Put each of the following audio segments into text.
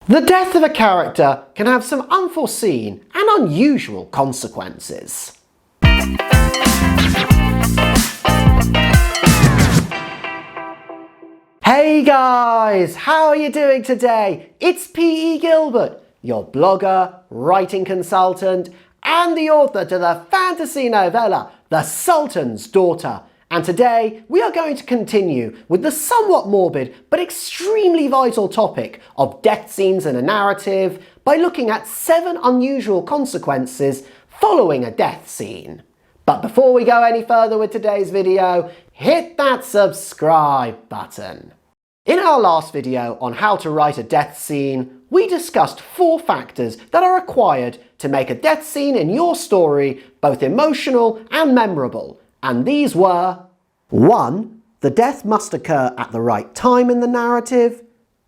The death of a character can have some unforeseen and unusual consequences. Hey guys, how are you doing today? It's PE Gilbert, your blogger, writing consultant, and the author to the fantasy novella, The Sultan's Daughter. And today we are going to continue with the somewhat morbid but extremely vital topic of death scenes in a narrative by looking at 7 unusual consequences following a death scene. But before we go any further with today's video, hit that subscribe button. In our last video on how to write a death scene, we discussed 4 factors that are required to make a death scene in your story both emotional and memorable. And these were: 1. The death must occur at the right time in the narrative.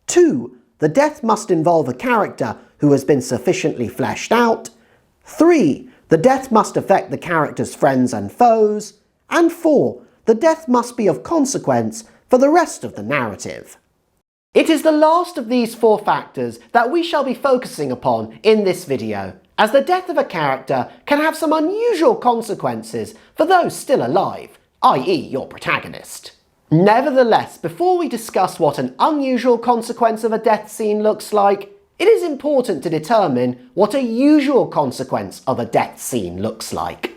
2. The death must involve a character who has been sufficiently fleshed out. 3. The death must affect the character's friends and foes. And 4. The death must be of consequence for the rest of the narrative. It is the last of these 4 factors that we shall be focusing upon in this video, as the death of a character can have some unusual consequences for those still alive, i.e. your protagonist. Nevertheless, before we discuss what an unusual consequence of a death scene looks like, it is important to determine what a usual consequence of a death scene looks like.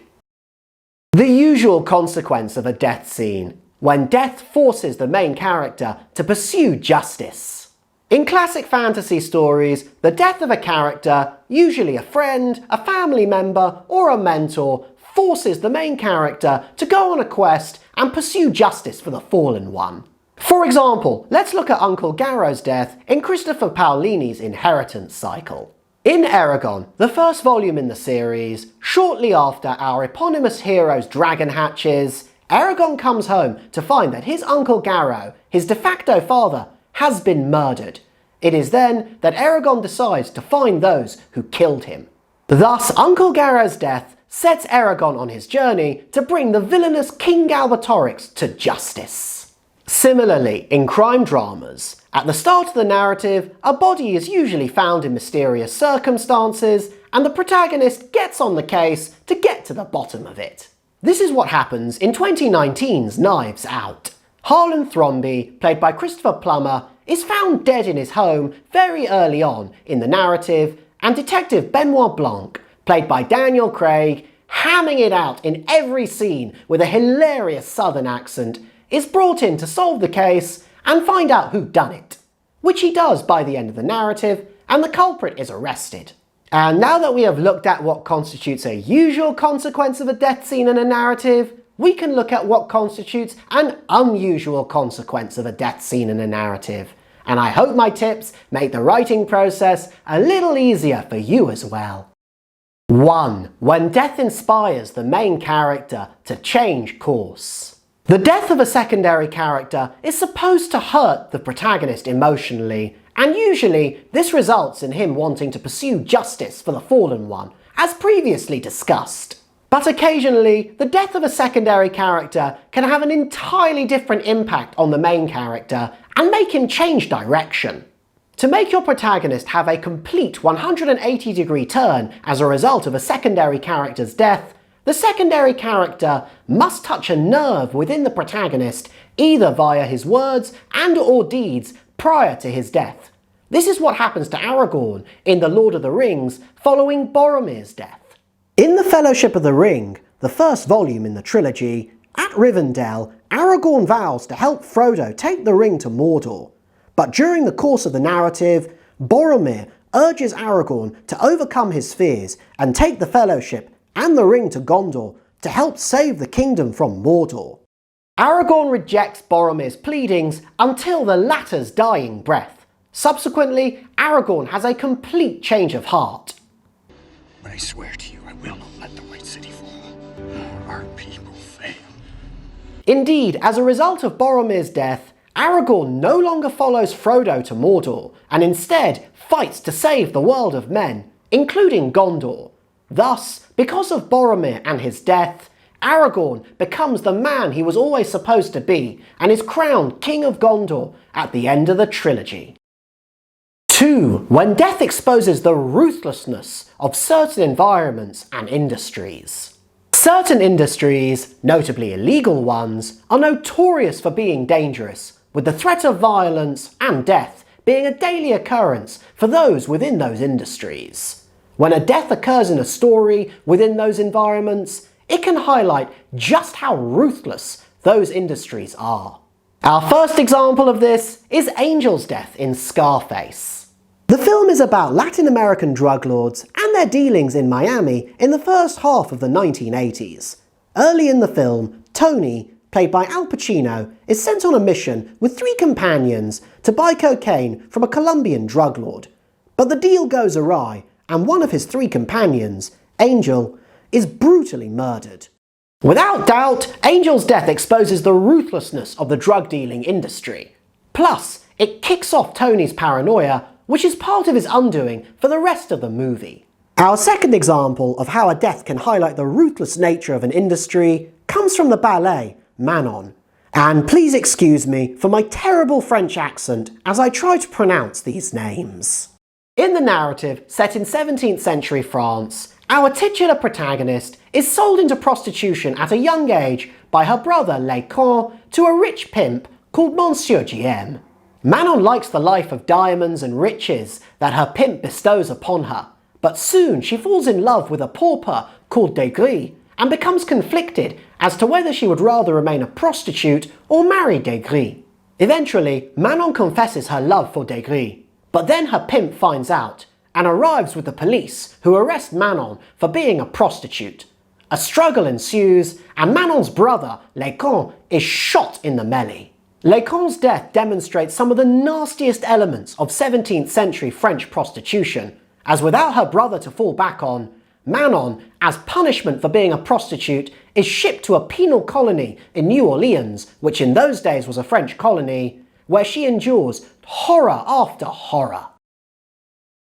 The usual consequence of a death scene: when death forces the main character to pursue justice. In classic fantasy stories, the death of a character, usually a friend, a family member, or a mentor, forces the main character to go on a quest and pursue justice for the fallen one. For example, let's look at Uncle Garrow's death in Christopher Paolini's Inheritance Cycle. In Eragon, the first volume in the series, shortly after our eponymous hero's dragon hatches, Eragon comes home to find that his Uncle Garrow, his de facto father, has been murdered. It is then that Eragon decides to find those who killed him. Thus, Uncle Garrow's death sets Eragon on his journey to bring the villainous King Galbatorix to justice. Similarly, in crime dramas, at the start of the narrative, a body is usually found in mysterious circumstances, and the protagonist gets on the case to get to the bottom of it. This is what happens in 2019's Knives Out. Harlan Thrombey, played by Christopher Plummer, is found dead in his home very early on in the narrative, and Detective Benoit Blanc, played by Daniel Craig, hamming it out in every scene with a hilarious southern accent, is brought in to solve the case and find out who done it, which he does by the end of the narrative, and the culprit is arrested. And now that we have looked at what constitutes a usual consequence of a death scene in a narrative, we can look at what constitutes an unusual consequence of a death scene in a narrative. And I hope my tips make the writing process a little easier for you as well. 1. When death inspires the main character to change course. The death of a secondary character is supposed to hurt the protagonist emotionally, and usually this results in him wanting to pursue justice for the fallen one, as previously discussed. But occasionally, the death of a secondary character can have an entirely different impact on the main character and make him change direction. To make your protagonist have a complete 180-degree turn as a result of a secondary character's death, the secondary character must touch a nerve within the protagonist, either via his words and/or deeds prior to his death. This is what happens to Aragorn in The Lord of the Rings following Boromir's death. In The Fellowship of the Ring, the first volume in the trilogy, at Rivendell, Aragorn vows to help Frodo take the ring to Mordor. But during the course of the narrative, Boromir urges Aragorn to overcome his fears and take the Fellowship and the ring to Gondor to help save the kingdom from Mordor. Aragorn rejects Boromir's pleadings until the latter's dying breath. Subsequently, Aragorn has a complete change of heart. But I swear to you, I will not let the White City fall, or our people fail. Indeed, as a result of Boromir's death, Aragorn no longer follows Frodo to Mordor, and instead fights to save the world of men, including Gondor. Thus, because of Boromir and his death, Aragorn becomes the man he was always supposed to be, and is crowned King of Gondor at the end of the trilogy. 2. When death exposes the ruthlessness of certain environments and industries. Certain industries, notably illegal ones, are notorious for being dangerous, with the threat of violence and death being a daily occurrence for those within those industries. When a death occurs in a story within those environments, it can highlight just how ruthless those industries are. Our first example of this is Angel's death in Scarface. The film is about Latin American drug lords and their dealings in Miami in the first half of the 1980s. Early in the film, Tony, played by Al Pacino, is sent on a mission with 3 companions to buy cocaine from a Colombian drug lord. But the deal goes awry, and one of his 3 companions, Angel, is brutally murdered. Without doubt, Angel's death exposes the ruthlessness of the drug dealing industry. Plus, it kicks off Tony's paranoia, which is part of his undoing for the rest of the movie. Our second example of how a death can highlight the ruthless nature of an industry comes from the ballet Manon. And please excuse me for my terrible French accent as I try to pronounce these names. In the narrative, set in 17th century France, our titular protagonist is sold into prostitution at a young age by her brother Lécon to a rich pimp called Monsieur GM. Manon likes the life of diamonds and riches that her pimp bestows upon her, but soon she falls in love with a pauper called Degris and becomes conflicted as to whether she would rather remain a prostitute or marry Degris. Eventually, Manon confesses her love for Degris, but then her pimp finds out and arrives with the police, who arrest Manon for being a prostitute. A struggle ensues, and Manon's brother, Lécon, is shot in the melee. Lécon's death demonstrates some of the nastiest elements of 17th century French prostitution, as without her brother to fall back on, Manon, as punishment for being a prostitute, is shipped to a penal colony in New Orleans, which in those days was a French colony, where she endures horror after horror.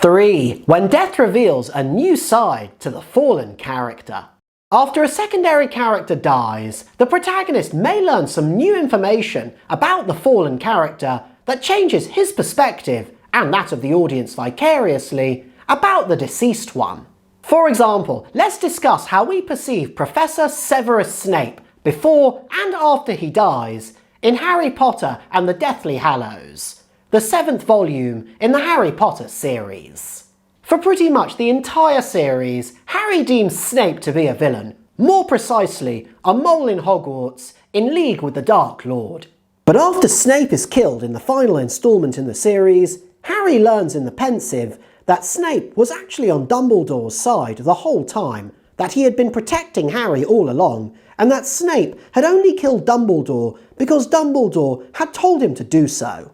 3. When death reveals a new side to the fallen character. After a secondary character dies, the protagonist may learn some new information about the fallen character that changes his perspective, and that of the audience vicariously, about the deceased one. For example, let's discuss how we perceive Professor Severus Snape before and after he dies in Harry Potter and the Deathly Hallows, the 7th volume in the Harry Potter series. For pretty much the entire series, Harry deems Snape to be a villain, more precisely, a mole in Hogwarts in league with the Dark Lord. But after Snape is killed in the final installment in the series, Harry learns in the pensive that Snape was actually on Dumbledore's side the whole time, that he had been protecting Harry all along, and that Snape had only killed Dumbledore because Dumbledore had told him to do so.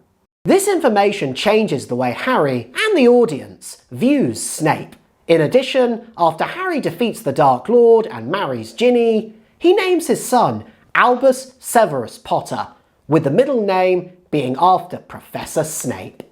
This information changes the way Harry and the audience views Snape. In addition, after Harry defeats the Dark Lord and marries Ginny, he names his son Albus Severus Potter, with the middle name being after Professor Snape.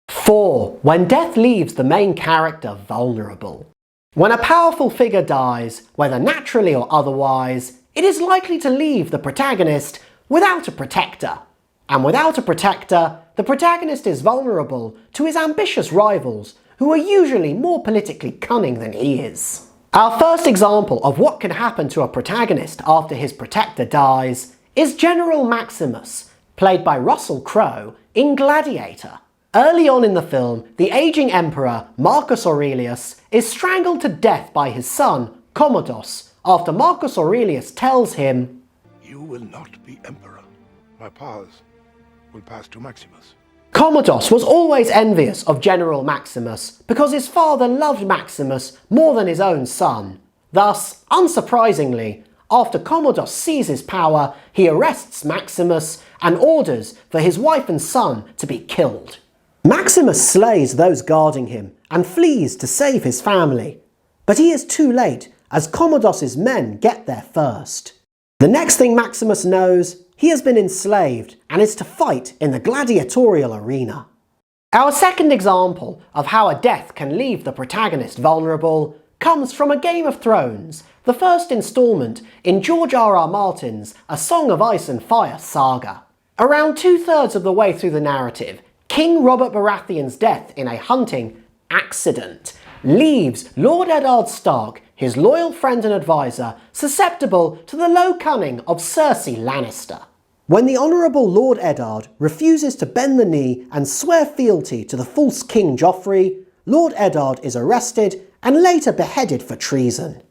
4. When death leaves the main character vulnerable. When a powerful figure dies, whether naturally or otherwise, it is likely to leave the protagonist without a protector. And without a protector, the protagonist is vulnerable to his ambitious rivals, who are usually more politically cunning than he is. Our first example of what can happen to a protagonist after his protector dies is General Maximus, played by Russell Crowe in Gladiator. Early on in the film, the aging emperor Marcus Aurelius is strangled to death by his son, Commodus, after Marcus Aurelius tells him, "You will not be emperor. My powers will pass to Maximus." Commodus was always envious of General Maximus because his father loved Maximus more than his own son. Thus, unsurprisingly, after Commodus seizes power, he arrests Maximus and orders for his wife and son to be killed. Maximus slays those guarding him and flees to save his family. But he is too late, as Commodus's men get there first. The next thing Maximus knows, he has been enslaved and is to fight in the gladiatorial arena. Our second example of how a death can leave the protagonist vulnerable comes from A Game of Thrones, the first installment in George R.R. Martin's A Song of Ice and Fire saga. Around 2/3 of the way through the narrative, King Robert Baratheon's death in a hunting accident leaves Lord Eddard Stark, his loyal friend and advisor, susceptible to the low cunning of Cersei Lannister. When the Honourable Lord Eddard refuses to bend the knee and swear fealty to the false King Joffrey, Lord Eddard is arrested and later beheaded for treason.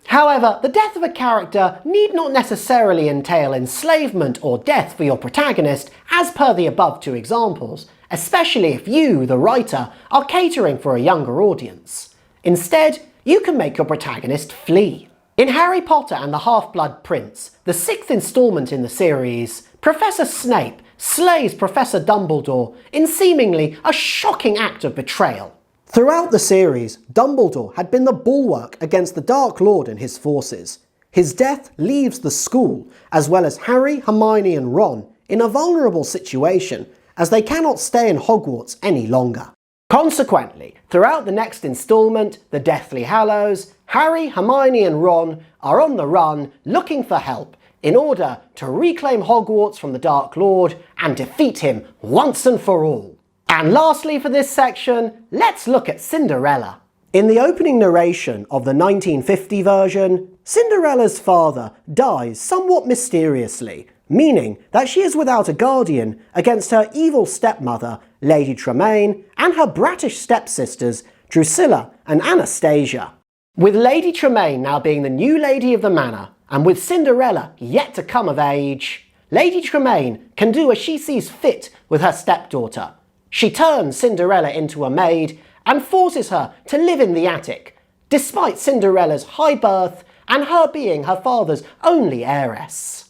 However, the death of a character need not necessarily entail enslavement or death for your protagonist, as per the above two examples, especially if you, the writer, are catering for a younger audience. Instead, you can make your protagonist flee. In Harry Potter and the Half-Blood Prince, the sixth instalment in the series, Professor Snape slays Professor Dumbledore in seemingly a shocking act of betrayal. Throughout the series, Dumbledore had been the bulwark against the Dark Lord and his forces. His death leaves the school, as well as Harry, Hermione and Ron, in a vulnerable situation, as they cannot stay in Hogwarts any longer. Consequently, throughout the next instalment, The Deathly Hallows, Harry, Hermione and Ron are on the run looking for help in order to reclaim Hogwarts from the Dark Lord and defeat him once and for all. And lastly for this section, let's look at Cinderella. In the opening narration of the 1950 version, Cinderella's father dies somewhat mysteriously, meaning that she is without a guardian against her evil stepmother, Lady Tremaine, and her bratish stepsisters, Drusilla and Anastasia. With Lady Tremaine now being the new lady of the manor, and with Cinderella yet to come of age, Lady Tremaine can do as she sees fit with her stepdaughter. She turns Cinderella into a maid and forces her to live in the attic, despite Cinderella's high birth and her being her father's only heiress.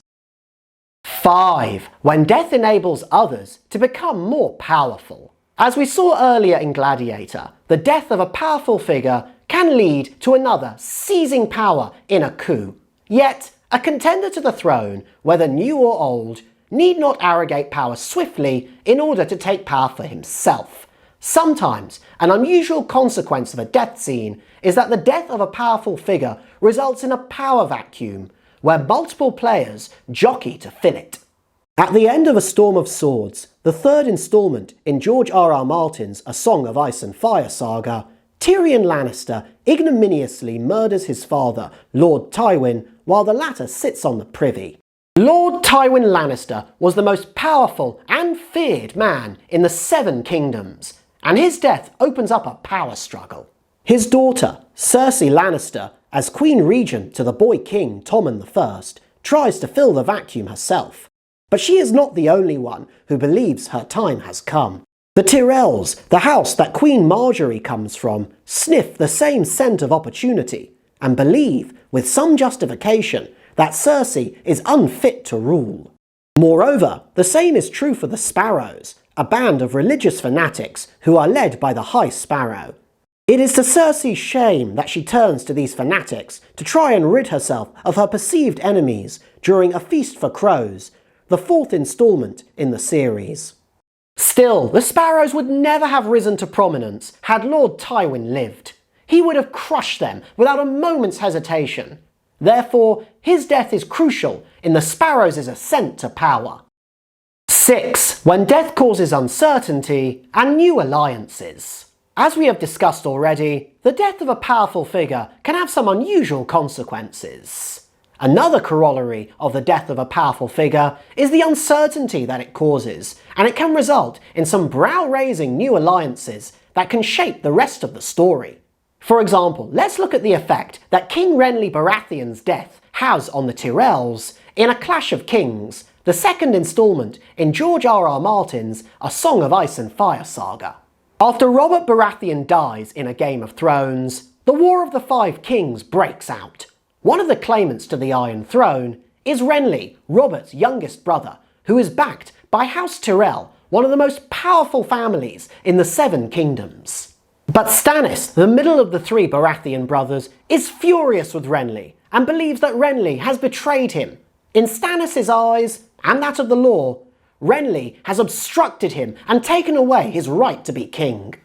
5. When death enables others to become more powerful. As we saw earlier in Gladiator, the death of a powerful figure can lead to another seizing power in a coup. Yet, a contender to the throne, whether new or old, need not arrogate power swiftly in order to take power for himself. Sometimes, an unusual consequence of a death scene is that the death of a powerful figure results in a power vacuum, where multiple players jockey to fill it. At the end of A Storm of Swords, the third instalment in George R.R. Martin's A Song of Ice and Fire saga, Tyrion Lannister ignominiously murders his father, Lord Tywin, while the latter sits on the privy. Lord Tywin Lannister was the most powerful and feared man in the Seven Kingdoms, and his death opens up a power struggle. His daughter, Cersei Lannister, as Queen Regent to the boy king Tommen I, tries to fill the vacuum herself. But she is not the only one who believes her time has come. The Tyrells, the house that Queen Marjorie comes from, sniff the same scent of opportunity and believe, with some justification, that Cersei is unfit to rule. Moreover, the same is true for the Sparrows, a band of religious fanatics who are led by the High Sparrow. It is to Cersei's shame that she turns to these fanatics to try and rid herself of her perceived enemies during A Feast for Crows, the fourth instalment in the series. Still, the Sparrows would never have risen to prominence had Lord Tywin lived. He would have crushed them without a moment's hesitation. Therefore, his death is crucial in the Sparrows' ascent to power. 6. When death causes uncertainty and new alliances. As we have discussed already, the death of a powerful figure can have some unusual consequences. Another corollary of the death of a powerful figure is the uncertainty that it causes, and it can result in some brow-raising new alliances that can shape the rest of the story. For example, let's look at the effect that King Renly Baratheon's death has on the Tyrells in A Clash of Kings, the second instalment in George R.R. Martin's A Song of Ice and Fire saga. After Robert Baratheon dies in A Game of Thrones, the War of the Five Kings breaks out. One of the claimants to the Iron Throne is Renly, Robert's youngest brother, who is backed by House Tyrell, one of the most powerful families in the Seven Kingdoms. But Stannis, the middle of the three Baratheon brothers, is furious with Renly and believes that Renly has betrayed him. In Stannis' eyes, and that of the law, Renly has obstructed him and taken away his right to be king.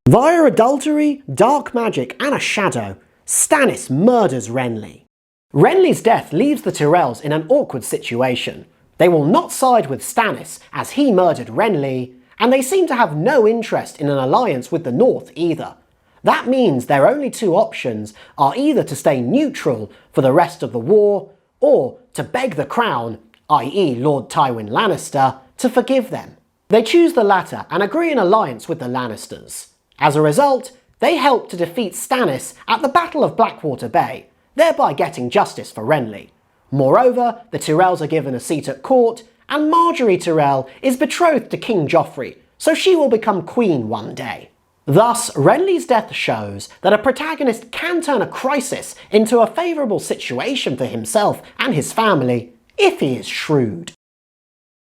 Via adultery, dark magic and a shadow, Stannis murders Renly. Renly's death leaves the Tyrells in an awkward situation. They will not side with Stannis as he murdered Renly, and they seem to have no interest in an alliance with the North either. That means their only two options are either to stay neutral for the rest of the war, or to beg the crown, i.e. Lord Tywin Lannister, to forgive them. They choose the latter and agree an alliance with the Lannisters. As a result, they help to defeat Stannis at the Battle of Blackwater Bay, thereby getting justice for Renly. Moreover, the Tyrells are given a seat at court, and Marjorie Tyrell is betrothed to King Joffrey, so she will become queen one day. Thus, Renly's death shows that a protagonist can turn a crisis into a favourable situation for himself and his family, if he is shrewd.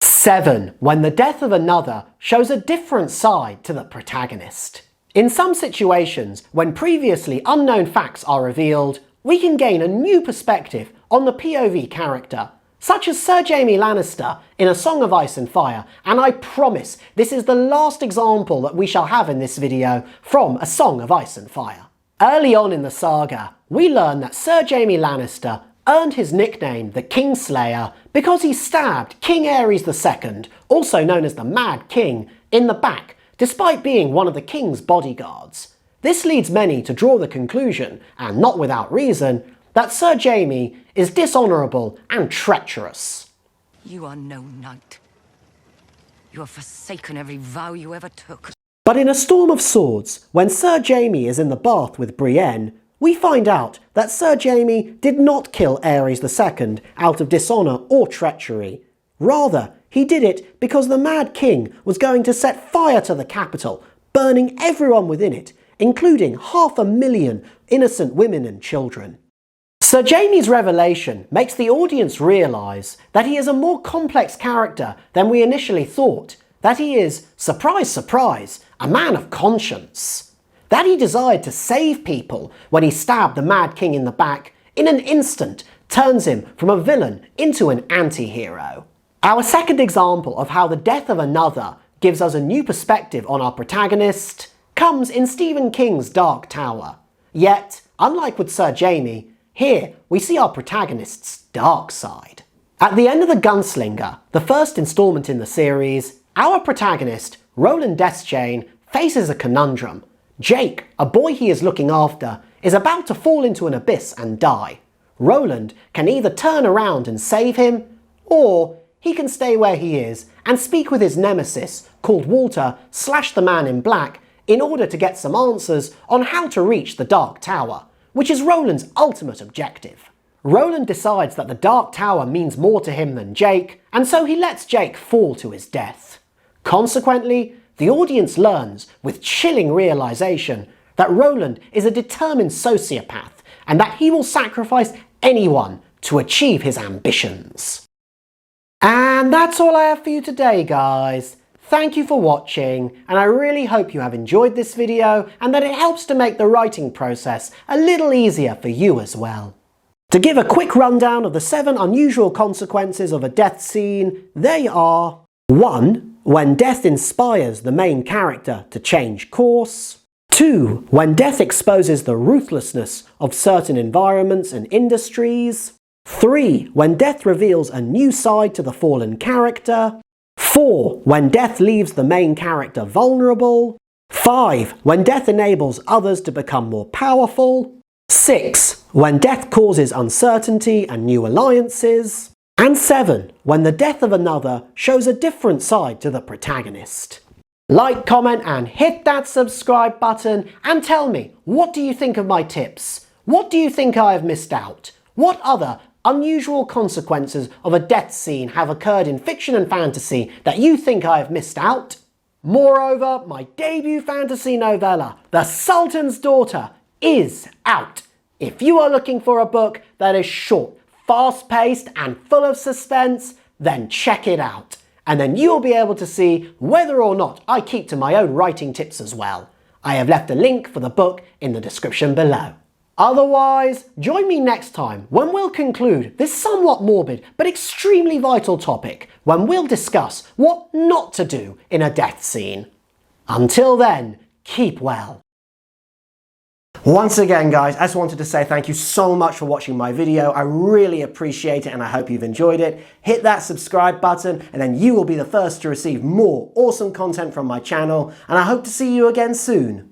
7. When the death of another shows a different side to the protagonist. In some situations, when previously unknown facts are revealed, we can gain a new perspective on the POV character, such as Sir Jaime Lannister in A Song of Ice and Fire, and I promise this is the last example that we shall have in this video from A Song of Ice and Fire. Early on in the saga, we learn that Sir Jaime Lannister earned his nickname the Kingslayer because he stabbed King Aerys II, also known as the Mad King, in the back, despite being one of the king's bodyguards. This leads many to draw the conclusion, and not without reason, that Sir Jaime is dishonourable and treacherous. You are no knight. You have forsaken every vow you ever took. But in A Storm of Swords, when Sir Jaime is in the bath with Brienne, we find out that Sir Jaime did not kill Aerys II out of dishonour or treachery. Rather, he did it because the Mad King was going to set fire to the capital, burning everyone within it, including 500,000 innocent women and children. Sir Jaime's revelation makes the audience realise that he is a more complex character than we initially thought, that he is, surprise surprise, a man of conscience. That he desired to save people when he stabbed the Mad King in the back in an instant turns him from a villain into an anti-hero. Our second example of how the death of another gives us a new perspective on our protagonist comes in Stephen King's Dark Tower. Yet, unlike with Sir Jaime, here we see our protagonist's dark side. At the end of The Gunslinger, the first instalment in the series, our protagonist, Roland Deschain, faces a conundrum. Jake, a boy he is looking after, is about to fall into an abyss and die. Roland can either turn around and save him, or he can stay where he is and speak with his nemesis, called Walter / the Man in Black, in order to get some answers on how to reach the Dark Tower, which is Roland's ultimate objective. Roland decides that the Dark Tower means more to him than Jake, and so he lets Jake fall to his death. Consequently, the audience learns with chilling realisation that Roland is a determined sociopath and that he will sacrifice anyone to achieve his ambitions. And that's all I have for you today, guys. Thank you for watching, and I really hope you have enjoyed this video and that it helps to make the writing process a little easier for you as well. To give a quick rundown of the 7 unusual consequences of a death scene, they are: 1. When death inspires the main character to change course. 2. When death exposes the ruthlessness of certain environments and industries. 3. When death reveals a new side to the fallen character. 4. When death leaves the main character vulnerable. 5. When death enables others to become more powerful. 6. When death causes uncertainty and new alliances. And 7. When the death of another shows a different side to the protagonist. Like, comment and hit that subscribe button and tell me, what do you think of my tips? What do you think I have missed out? What other unusual consequences of a death scene have occurred in fiction and fantasy that you think I have missed out? Moreover, my debut fantasy novella, The Sultan's Daughter, is out. If you are looking for a book that is short, fast-paced and full of suspense, then check it out. And then you'll be able to see whether or not I keep to my own writing tips as well. I have left a link for the book in the description below. Otherwise, join me next time when we'll conclude this somewhat morbid but extremely vital topic, when we'll discuss what not to do in a death scene. Until then, keep well. Once again, guys, I just wanted to say thank you so much for watching my video. I really appreciate it and I hope you've enjoyed it. Hit that subscribe button and then you will be the first to receive more awesome content from my channel, and I hope to see you again soon.